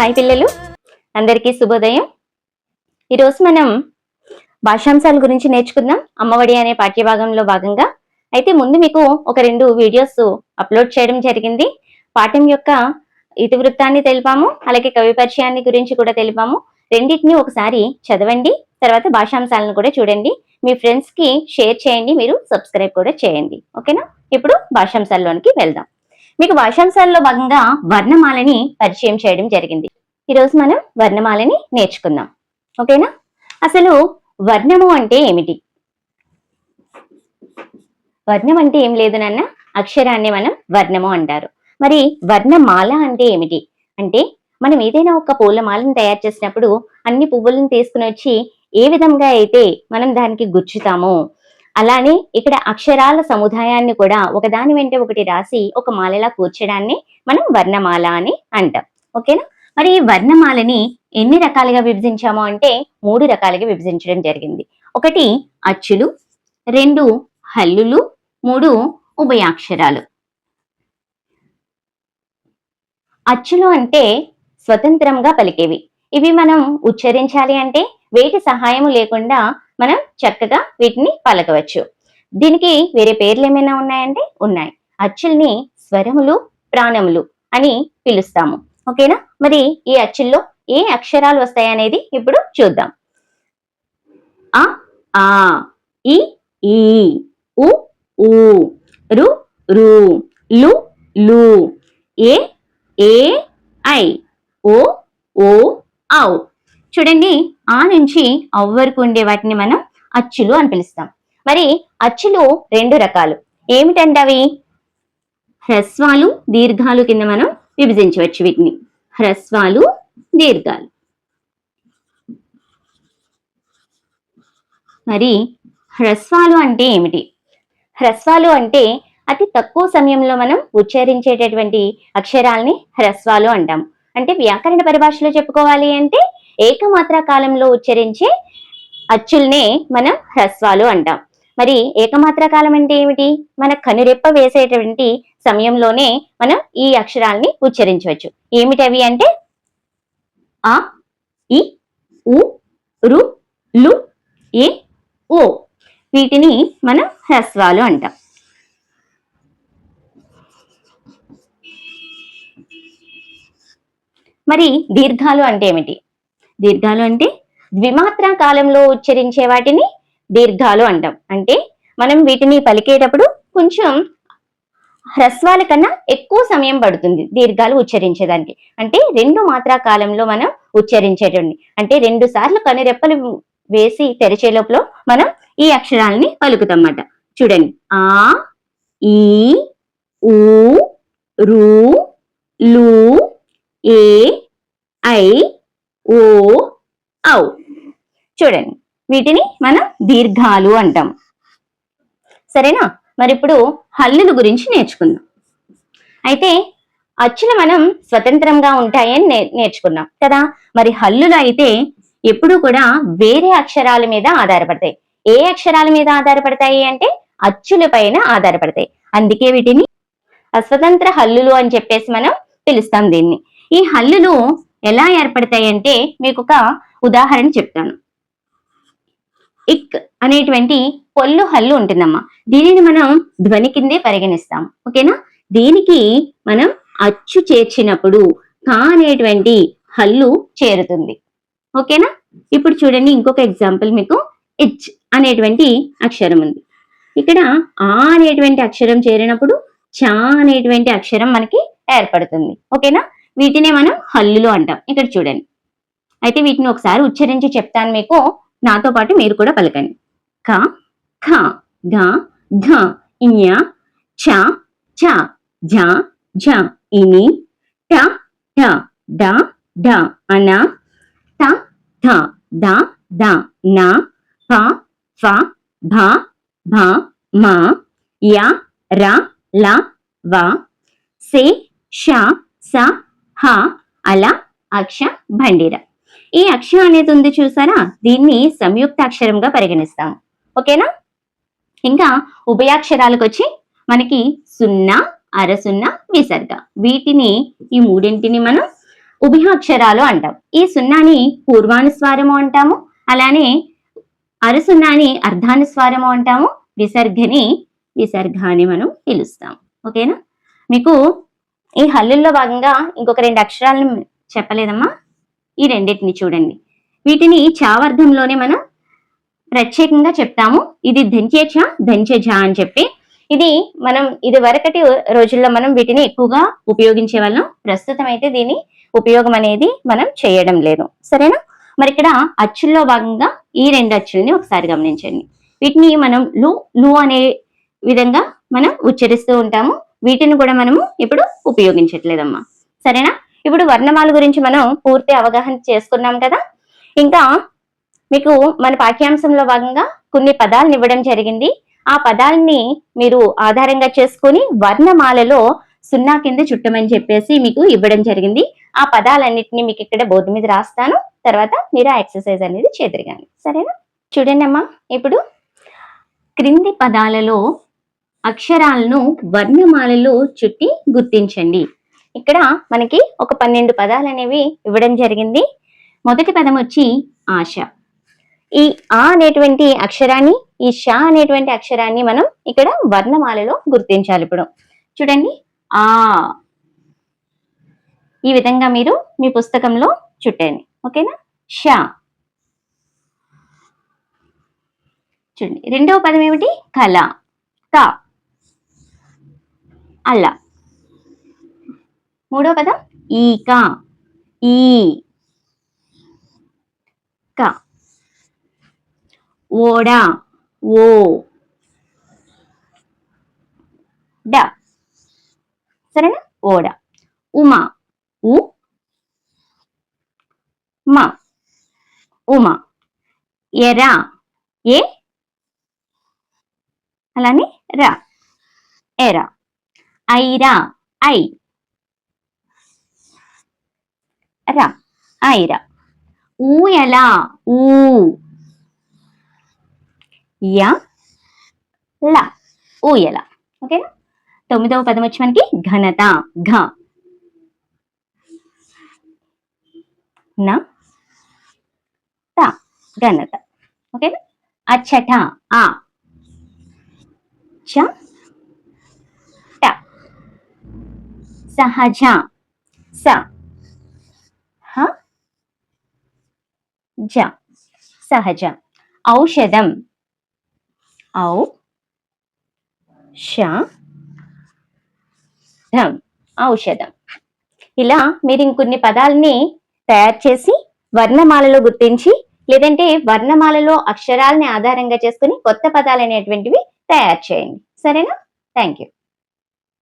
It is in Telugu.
హాయ్ పిల్లలు, అందరికీ శుభోదయం. ఈరోజు మనం భాషాంశాల గురించి నేర్చుకుందాం. అమ్మఒడి అనే పాఠ్యభాగంలో భాగంగా అయితే ముందు మీకు ఒక 2 వీడియోస్ అప్లోడ్ చేయడం జరిగింది. పాఠం యొక్క ఇతివృత్తాన్ని తెలిపాము, అలాగే కవి పరిచయాన్ని గురించి కూడా తెలిపాము. రెండింటిని ఒకసారి చదవండి, తర్వాత భాషాంశాలను కూడా చూడండి. మీ ఫ్రెండ్స్ కి షేర్ చేయండి, మీరు సబ్స్క్రైబ్ కూడా చేయండి. ఓకేనా? ఇప్పుడు భాషాంశాల్లోనికి వెళ్దాం. మీకు భాషాంశాల్లో భాగంగా వర్ణమాలని పరిచయం చేయడం జరిగింది. ఈరోజు మనం వర్ణమాలని నేర్చుకుందాం. ఓకేనా? అసలు వర్ణము అంటే ఏమిటి? వర్ణం అంటే ఏం లేదు నాన్న, అక్షరాన్ని మనం వర్ణము అంటారు. మరి వర్ణమాల అంటే ఏమిటి అంటే, మనం ఏదైనా ఒక పూలమాలను తయారు చేసినప్పుడు అన్ని పువ్వులను తీసుకుని వచ్చి ఏ విధంగా అయితే మనం దానికి గుచ్చుతామో, అలానే ఇక్కడ అక్షరాల సముదాయాన్ని కూడా ఒకదాని వెంట ఒకటి రాసి ఒక మాలలా కూర్చడాన్ని మనం వర్ణమాల అని అంటాం. ఓకేనా? మరి ఈ వర్ణమాలని ఎన్ని రకాలుగా విభజించాము అంటే 3 రకాలుగా విభజించడం జరిగింది. 1 అచ్చులు, 2 హల్లులు, 3 ఉభయాక్షరాలు. అచ్చులు అంటే స్వతంత్రంగా పలికేవి. ఇవి మనం ఉచ్చరించాలి అంటే వేటి సహాయము లేకుండా మనం చక్కగా వీటిని పలకవచ్చు. దీనికి వేరే పేర్లు ఏమైనా ఉన్నాయంటే ఉన్నాయి. అచ్చుల్ని స్వరములు, ప్రాణములు అని పిలుస్తాము. ఓకేనా? మరి ఈ అచ్చుల్లో ఏ అక్షరాలు వస్తాయనేది ఇప్పుడు చూద్దాం. అ, ఆ, ఇ, ఈ, ఉ, ఊ, రు, రు, లు, లు, ఏ, ఏ, ఐ, ఓ, ఓ, ఔ. చూడండి, ఆ నుంచి అవ్ వరకు ఉండే వాటిని మనం అచ్చులు అని పిలుస్తాం. మరి అచ్చులు 2 రకాలు. ఏమిటంటే అవి హ్రస్వాలు, దీర్ఘాలు కింద మనం విభజించవచ్చు వీటిని. హ్రస్వాలు, దీర్ఘాలు. మరి హ్రస్వాలు అంటే ఏమిటి? హ్రస్వాలు అంటే అతి తక్కువ సమయంలో మనం ఉచ్చరించేటటువంటి అక్షరాల్ని హ్రస్వాలు అంటాం. అంటే వ్యాకరణ పరిభాషలో చెప్పుకోవాలి అంటే ఏకమాత్రా కాలంలో ఉచ్చరించే అచ్చుల్నే మనం హ్రస్వాలు అంటాం. మరి ఏకమాత్రా కాలం అంటే ఏమిటి? మన కనురెప్ప వేసేటువంటి సమయంలోనే మనం ఈ అక్షరాల్ని ఉచ్చరించవచ్చు. ఏమిటవి అంటే అ, ఇ, ఉ, రు, లు, ఏ, ఓ. వీటిని మనం హ్రస్వాలు అంటాం. మరి దీర్ఘాలు అంటే ఏమిటి? దీర్ఘాలు అంటే ద్విమాత్రా కాలంలో ఉచ్చరించే వాటిని దీర్ఘాలు అంటాం. అంటే మనం వీటిని పలికేటప్పుడు కొంచెం హ్రస్వాల కన్నా ఎక్కువ సమయం పడుతుంది దీర్ఘాలు ఉచ్చరించేదానికి. అంటే 2 మాత్రా కాలంలో మనం ఉచ్చరించేటండి. అంటే 2 సార్లు కనురెప్పలు వేసి తెరిచే లోపల మనం ఈ అక్షరాలని పలుకుతాం అన్నమాట. చూడండి, ఆ, ఈ, ఊ, రు, లు, ఏ, ఐ, ఓ, ఔ. చూడండి, వీటిని మనం దీర్ఘాలు అంటాం. సరేనా? మరి ఇప్పుడు హల్లుల గురించి నేర్చుకుందాం. అయితే అచ్చులు మనం స్వతంత్రంగా ఉంటాయని నేర్చుకున్నాం కదా. మరి హల్లులు అయితే ఎప్పుడు కూడా వేరే అక్షరాల మీద ఆధారపడతాయి. ఏ అక్షరాల మీద ఆధారపడతాయి అంటే అచ్చుల పైన ఆధారపడతాయి. అందుకే వీటిని అస్వతంత్ర హల్లులు అని చెప్పేసి మనం పిలుస్తాం దీన్ని. ఈ హల్లులు ఎలా ఏర్పడతాయి అంటే మీకు ఒక ఉదాహరణ చెప్తాను. ఇక్ అనేటువంటి పొల్లు హల్లు ఉంటుందమ్మా. దీనిని మనం ధ్వని కిందే పరిగణిస్తాం. ఓకేనా? దీనికి మనం అచ్చు చేర్చినప్పుడు కా అనేటువంటి హల్లు చేరుతుంది. ఓకేనా? ఇప్పుడు చూడండి, ఇంకొక ఎగ్జాంపుల్ మీకు. ఇచ్ అనేటువంటి అక్షరం ఉంది. ఇక్కడ ఆ అనేటువంటి అక్షరం చేరినప్పుడు చా అనేటువంటి అక్షరం మనకి ఏర్పడుతుంది. ఓకేనా? వీటినే మనం హల్లులు అంటాం. ఇక్కడ చూడండి. అయితే వీటిని ఒకసారి ఉచ్చరించి చెప్తాను మీకు, నాతో పాటు మీరు కూడా పలకండి. క, ఖ, గ, ఘ, ఇఞ, చ, ఛ, ఝ, ఝ, ఇని, ట, ఠ, డ, ఢ, అన, త, థ, ద, ద, న, ప, ఫ, భ, భ, మ, య, ర, ల, వ, సే, ష, స, హ, అల, అక్ష, భండిర. ఈ అక్షరం అనేది ఉంది చూసారా, దీన్ని సంయుక్త అక్షరంగా పరిగణిస్తాము. ఓకేనా? ఇంకా ఉభయాక్షరాలకు వచ్చి మనకి సున్నా, అరసున్న, విసర్గ. వీటిని ఈ 3ంటిని మనం ఉభయాక్షరాలు అంటాం. ఈ సున్నాని పూర్వానుస్వారము అంటాము, అలానే అరుసున్నాని అర్ధానుస్వారము అంటాము, విసర్గని విసర్గ అని మనం పిలుస్తాం. ఓకేనా? మీకు ఈ హల్లుల్లో భాగంగా ఇంకొక 2 అక్షరాలను చెప్పలేదమ్మా, ఈ రెండింటిని చూడండి. వీటిని చావర్ధంలోనే మనం ప్రత్యేకంగా చెప్తాము. ఇది దంత్యచ దంత్యజ అని చెప్పి, ఇది మనం ఇది వరకటి రోజుల్లో మనం వీటిని ఎక్కువగా ఉపయోగించే వాళ్ళం. ప్రస్తుతం అయితే దీని ఉపయోగం అనేది మనం చేయడం లేదు. సరేనా? మరి ఇక్కడ అచ్చుల్లో భాగంగా ఈ 2 అచ్చుల్ని ఒకసారి గమనించండి. వీటిని మనం లు లు అనే విధంగా మనం ఉచ్చరిస్తూ ఉంటాము. వీటిని కూడా మనము ఇప్పుడు ఉపయోగించట్లేదమ్మా. సరేనా? ఇప్పుడు వర్ణమాల గురించి మనం పూర్తి అవగాహన చేసుకున్నాం కదా. ఇంకా మీకు మన పాఠ్యాంశంలో భాగంగా కొన్ని పదాలను ఇవ్వడం జరిగింది. ఆ పదాలని మీరు ఆధారంగా చేసుకొని వర్ణమాలలో 0 కింద చుట్టమని చెప్పేసి మీకు ఇవ్వడం జరిగింది. ఆ పదాలన్నిటిని మీకు ఇక్కడ బోర్డు మీద రాస్తాను. తర్వాత మీరు ఆ ఎక్సర్సైజ్ అనేది చేతిరిగాని. సరేనా? చూడండి అమ్మా, ఇప్పుడు క్రింది పదాలలో అక్షరాలను వర్ణమాలలో చుట్టి గుర్తించండి. ఇక్కడ మనకి ఒక 12 పదాలు అనేవి ఇవ్వడం జరిగింది. మొదటి పదం వచ్చి ఆశ. ఈ ఆ అనేటువంటి అక్షరాన్ని, ఈ ష అనేటువంటి అక్షరాన్ని మనం ఇక్కడ వర్ణమాలలో గుర్తించాలి. ఇప్పుడు చూడండి, ఆ ఈ విధంగా మీరు మీ పుస్తకంలో చుట్టండి. ఓకేనా? ష. చూడండి, రెండవ పదం ఏమిటి? కళ. క. అల్ల. మూడవ పదం ఈక. ఈ. క. ఓడ. ఓ. డ. సరేనా? ఓడ. ఉమ. ఉ. మ. ఉమ. ఎర. ఏ. అలానే ర. ఎర. ఐరా. ఐ. ర. ఐర. ఊయల. ఊ. య. ల. ఊయల. ఓకేనా? 9వ పదం వచ్చి మనకి ఘనత. ఘ. న. త. ఘనత. ఓకేనా? అచ్చట. ఆ. చ. ట. సహజ. స. హ. జ. సహజ. ఔషధం. ఔ. ష. ధం. ఔషధం. ఇలా మీరు ఇంకొన్ని పదాలని తయారు చేసి వర్ణమాలలో గుర్తించి, లేదంటే వర్ణమాలలో అక్షరాలని ఆధారంగా చేసుకుని కొత్త పదాలు అనేటువంటివి తయారు చేయండి. సరేనా? Thank you.